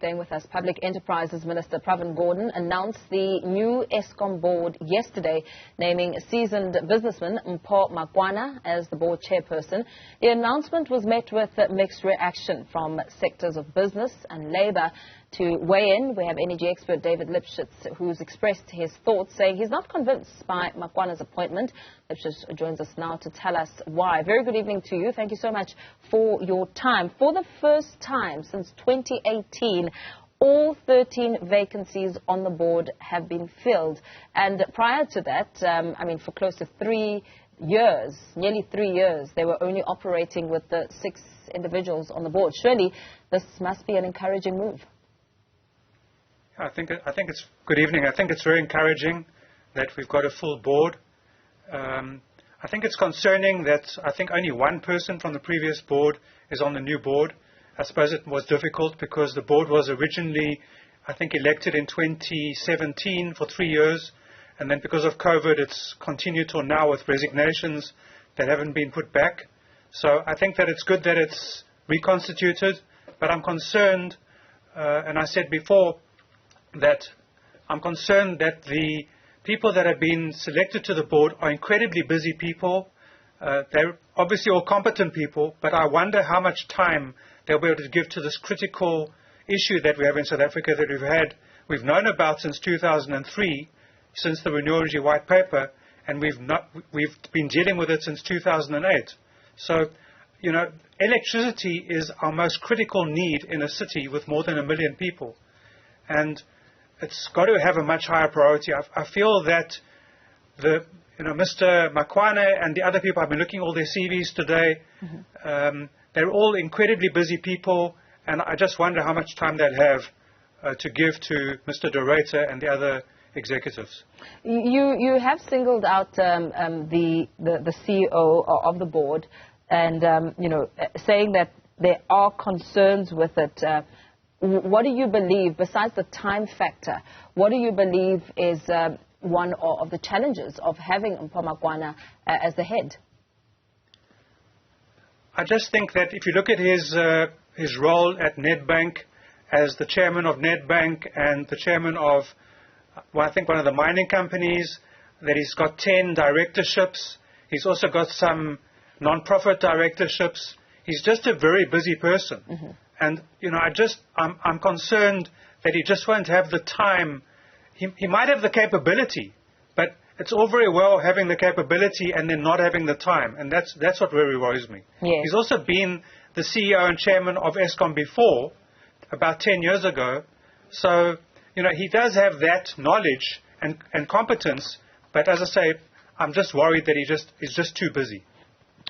staying with us. Public Enterprises Minister Pravin Gordhan announced the new Eskom board yesterday, naming seasoned businessman Mpho Makwana as the board chairperson. The announcement was met with mixed reaction from sectors of business and labour. To weigh in, we have energy expert David Lipschitz, who's expressed his thoughts, saying he's not convinced by Makwana's appointment. Lipschitz joins us now to tell us why. Very good evening to you. Thank you so much for your time. For the first time since 2018, all 13 vacancies on the board have been filled. And prior to that, for close to 3 years, nearly 3 years, they were only operating with the 6 individuals on the board. Surely this must be an encouraging move. I think it's good evening. I think it's very encouraging that we've got a full board. I think it's concerning that I think only one person from the previous board is on the new board. I suppose it was difficult because the board was originally, I think, elected in 2017 for 3 years, and then because of COVID, it's continued till now with resignations that haven't been put back. So I think that it's good that it's reconstituted, but I'm concerned, and I said before, that I'm concerned that the people that have been selected to the board are incredibly busy people. They're obviously all competent people, but I wonder how much time they'll be able to give to this critical issue that we have in South Africa that we've known about since 2003, since the Renewable Energy White Paper, and we've been dealing with it since 2008. So, electricity is our most critical need in a city with more than 1 million people. And it's got to have a much higher priority. I feel that Mr. Makwana and the other people, I've been looking at all their CVs today, they're all incredibly busy people, and I just wonder how much time they'll have to give to Mr. Doreta and the other executives. You have singled out the CEO of the board, and saying that there are concerns with it. What do you believe, besides the time factor, what do you believe is one of the challenges of having Mpho Makwana as the head? I just think that if you look at his role at Nedbank as the chairman of Nedbank and the chairman of, I think, one of the mining companies, that he's got 10 directorships. He's also got some non-profit directorships. He's just a very busy person. And, I'm concerned that he just won't have the time. He might have the capability, but it's all very well having the capability and then not having the time. And that's what really worries me. Yes. He's also been the CEO and chairman of Eskom before, about 10 years ago. So, he does have that knowledge and competence. But as I say, I'm just worried that he's just too busy.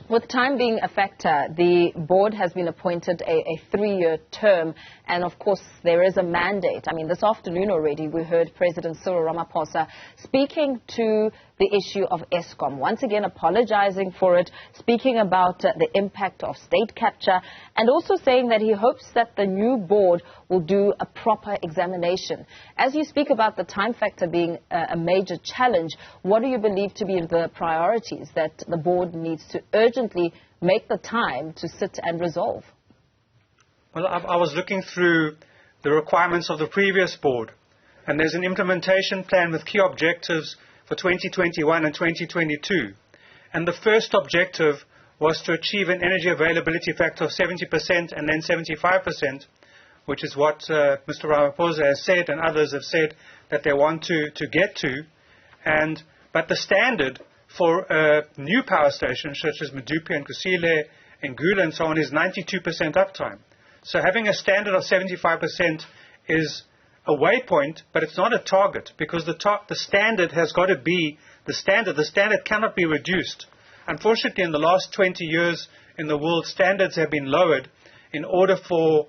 With time being a factor, the board has been appointed a 3-year term, and of course there is a mandate. This afternoon already we heard President Cyril Ramaphosa speaking to the issue of Eskom, once again apologizing for it, speaking about the impact of state capture, and also saying that he hopes that the new board will do a proper examination. As you speak about the time factor being a major challenge, what do you believe to be the priorities that the board needs to urgently make the time to sit and resolve? Well, I was looking through the requirements of the previous board, and there's an implementation plan with key objectives for 2021 and 2022. And the first objective was to achieve an energy availability factor of 70% and then 75%, which is what Mr. Ramaphosa has said and others have said that they want to get to. But the standard for new power stations such as Medupi and Kusile and Gula and so on is 92% uptime. So having a standard of 75% is a waypoint, but it's not a target, because the standard has got to be the standard. The standard cannot be reduced. Unfortunately, in the last 20 years in the world, standards have been lowered in order for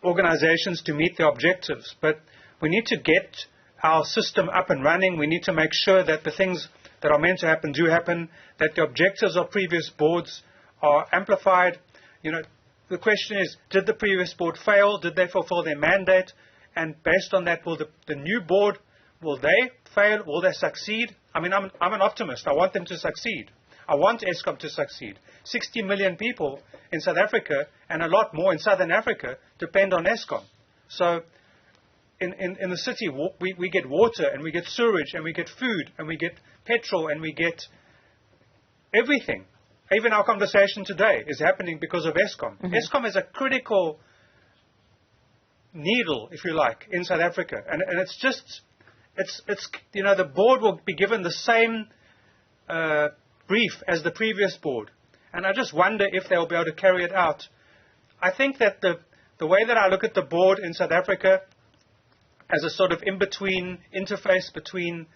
organizations to meet their objectives. But we need to get our system up and running. We need to make sure that the things that are meant to happen do happen, that the objectives of previous boards are amplified. The question is, did the previous board fail? Did they fulfill their mandate? And based on that, will the new board, will they fail? Will they succeed? I'm an optimist. I want them to succeed. I want Eskom to succeed. 60 million people in South Africa and a lot more in Southern Africa depend on Eskom. So in the city, we get water, and we get sewage, and we get food, and we get petrol, and we get everything. Even our conversation today is happening because of Eskom. Mm-hmm. Eskom is a critical needle, if you like, in South Africa. And it's just, the board will be given the same brief as the previous board. And I just wonder if they'll be able to carry it out. I think that the way that I look at the board in South Africa as a sort of in-between interface between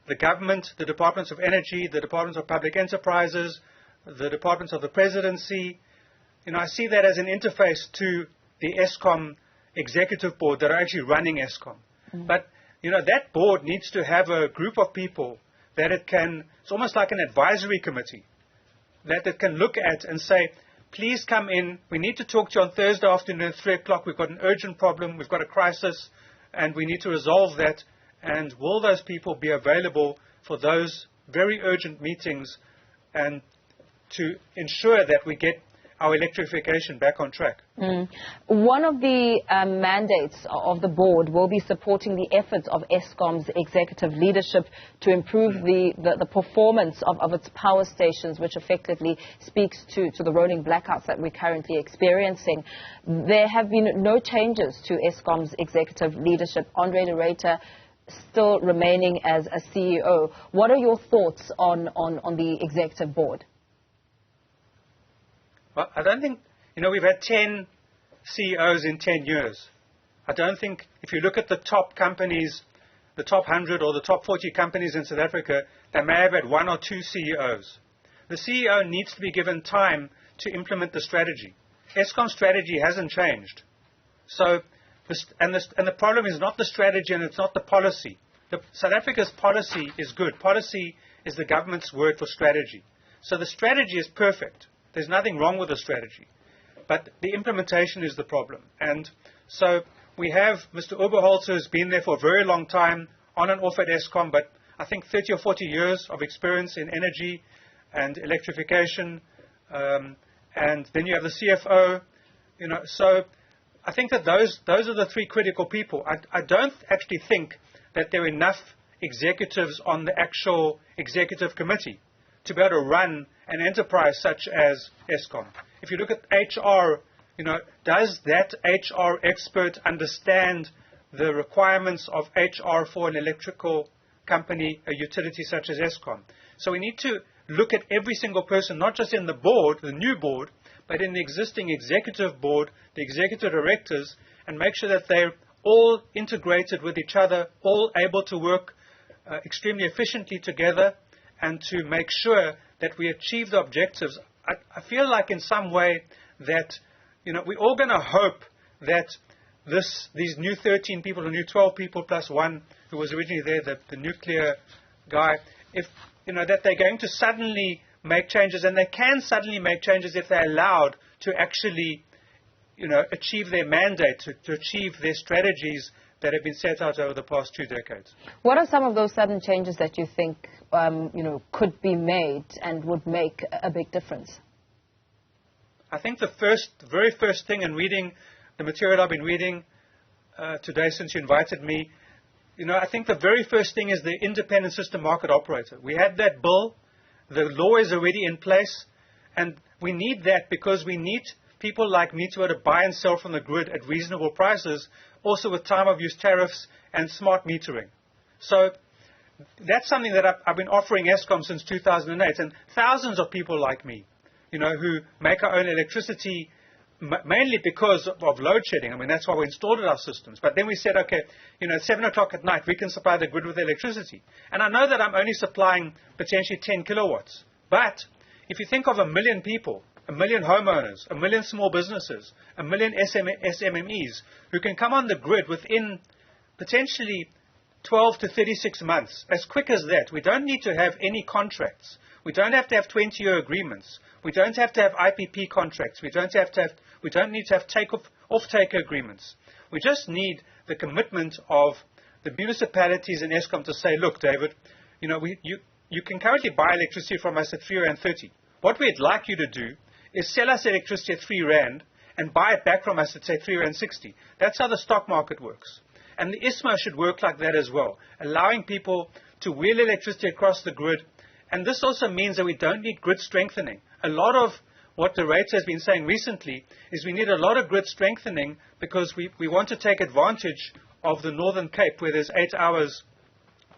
the government, the departments of energy, the departments of public enterprises, the departments of the presidency, I see that as an interface to the Eskom executive board that are actually running Eskom. Mm. But, that board needs to have a group of people that it's almost like an advisory committee, that it can look at and say, please come in, we need to talk to you on Thursday afternoon at 3 o'clock, we've got an urgent problem, we've got a crisis, and we need to resolve that, and will those people be available for those very urgent meetings and to ensure that we get our electrification back on track? Mm. One of the mandates of the board will be supporting the efforts of Eskom's executive leadership to improve the performance of its power stations, which effectively speaks to the rolling blackouts that we're currently experiencing. There have been no changes to Eskom's executive leadership. Andre de Ruyter still remaining as a CEO. What are your thoughts on the executive board? Well, I don't think, we've had 10 CEOs in 10 years. I don't think, if you look at the top companies, the top 100 or the top 40 companies in South Africa, they may have had 1 or 2 CEOs. The CEO needs to be given time to implement the strategy. Eskom's strategy hasn't changed. So, the problem is not the strategy and it's not the policy. South Africa's policy is good. Policy is the government's word for strategy. So the strategy is perfect. There's nothing wrong with the strategy. But the implementation is the problem. And so we have Mr. Oberholzer, who's been there for a very long time, on and off at Eskom, but I think 30 or 40 years of experience in energy and electrification. And then you have the CFO. So I think that those are the 3 critical people. I don't actually think that there are enough executives on the actual executive committee to be able to run an enterprise such as Eskom. If you look at HR, does that HR expert understand the requirements of HR for an electrical company, a utility such as Eskom? So we need to look at every single person, not just in the board, the new board, but in the existing executive board, the executive directors, and make sure that they're all integrated with each other, all able to work extremely efficiently together, and to make sure that we achieve the objectives. I feel like in some way that, we're all going to hope that these new 13 people, the new 12 people plus one who was originally there, the nuclear guy, that they're going to suddenly make changes, and they can suddenly make changes if they're allowed to actually, achieve their mandate, to achieve their strategies that have been set out over the past 2 decades. What are some of those sudden changes that you think, could be made and would make a big difference? I think the very first thing in reading the material I've been reading today since you invited me, I think the very first thing is the independent system market operator. We had that bill. The law is already in place. And we need that because we need people like me to be able to buy and sell from the grid at reasonable prices, also with time of use tariffs and smart metering. So that's something that I've been offering Eskom since 2008, and thousands of people like me, who make our own electricity, mainly because of load shedding. I mean, that's why we installed our systems. But then we said, okay, at 7 o'clock at night, we can supply the grid with electricity. And I know that I'm only supplying potentially 10 kilowatts. But if you think of 1 million people, 1 million homeowners, 1 million small businesses, 1 million SMMEs who can come on the grid within potentially 12 to 36 months, as quick as that. We don't need to have any contracts. We don't have to have 20-year agreements. We don't have to have IPP contracts. We don't need to have off-taker agreements. We just need the commitment of the municipalities and Eskom to say, look, David, you can currently buy electricity from us at 3.30 rand. What we'd like you to do is sell us electricity at 3 rand and buy it back from us at, say, 3.60 rand. That's how the stock market works. And the ISMO should work like that as well, allowing people to wheel electricity across the grid. And this also means that we don't need grid strengthening. A lot of what the rates has been saying recently is we need a lot of grid strengthening because we want to take advantage of the Northern Cape, where there's 8 hours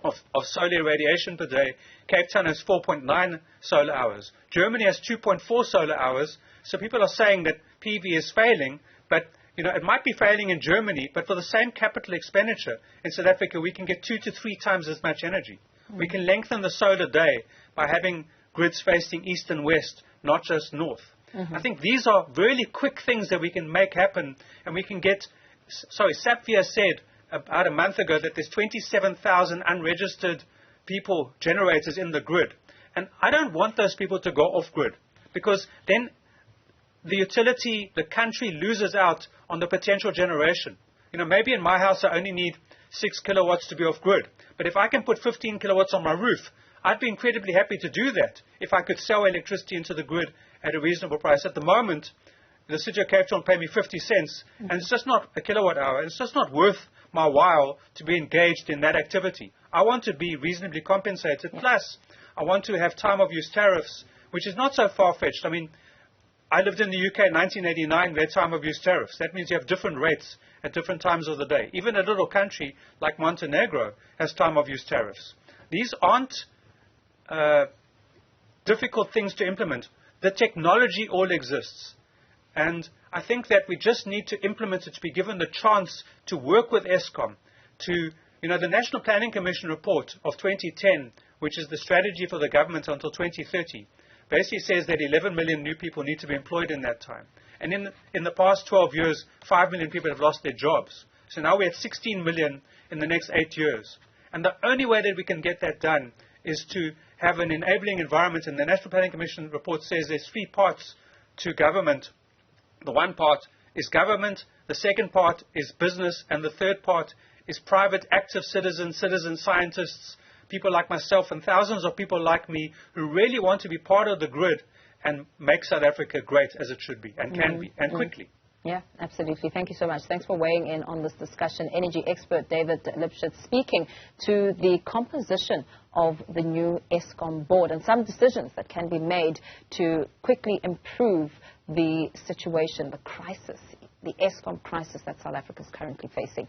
of solar radiation per day. Cape Town has 4.9 solar hours. Germany has 2.4 solar hours. So people are saying that PV is failing, but it might be failing in Germany, but for the same capital expenditure in South Africa, we can get 2 to 3 times as much energy. We can lengthen the solar day by having grids facing east and west, not just north. I think these are really quick things that we can make happen, and we can get. Sapphire said about a month ago that there's 27,000 unregistered generators in the grid. And I don't want those people to go off grid, because then the utility, the country loses out on the potential generation. Maybe in my house I only need 6 kilowatts to be off grid. But if I can put 15 kilowatts on my roof, I'd be incredibly happy to do that if I could sell electricity into the grid at a reasonable price. At the moment, the City of Cape Town pay me 50 cents, and it's just not a kilowatt hour. It's just not worth my while to be engaged in that activity. I want to be reasonably compensated. Plus, I want to have time of use tariffs, which is not so far-fetched. I mean, I lived in the UK in 1989, we had time of use tariffs. That means you have different rates at different times of the day. Even a little country like Montenegro has time of use tariffs. These aren't difficult things to implement. The technology all exists. And I think that we just need to implement it, to be given the chance to work with Eskom. The National Planning Commission report of 2010, which is the strategy for the government until 2030, basically says that 11 million new people need to be employed in that time. And in the past 12 years, 5 million people have lost their jobs. So now we're at 16 million in the next 8 years. And the only way that we can get that done is to have an enabling environment. And the National Planning Commission report says there's 3 parts to government. The one part is government, the second part is business, and the third part is private active citizens, citizen scientists, people like myself and thousands of people like me who really want to be part of the grid and make South Africa great as it should be and can be, and quickly. Yeah, absolutely. Thank you so much. Thanks for weighing in on this discussion. Energy expert David Lipschitz speaking to the composition of the new Eskom board and some decisions that can be made to quickly improve the situation, the crisis, the Eskom crisis that South Africa is currently facing.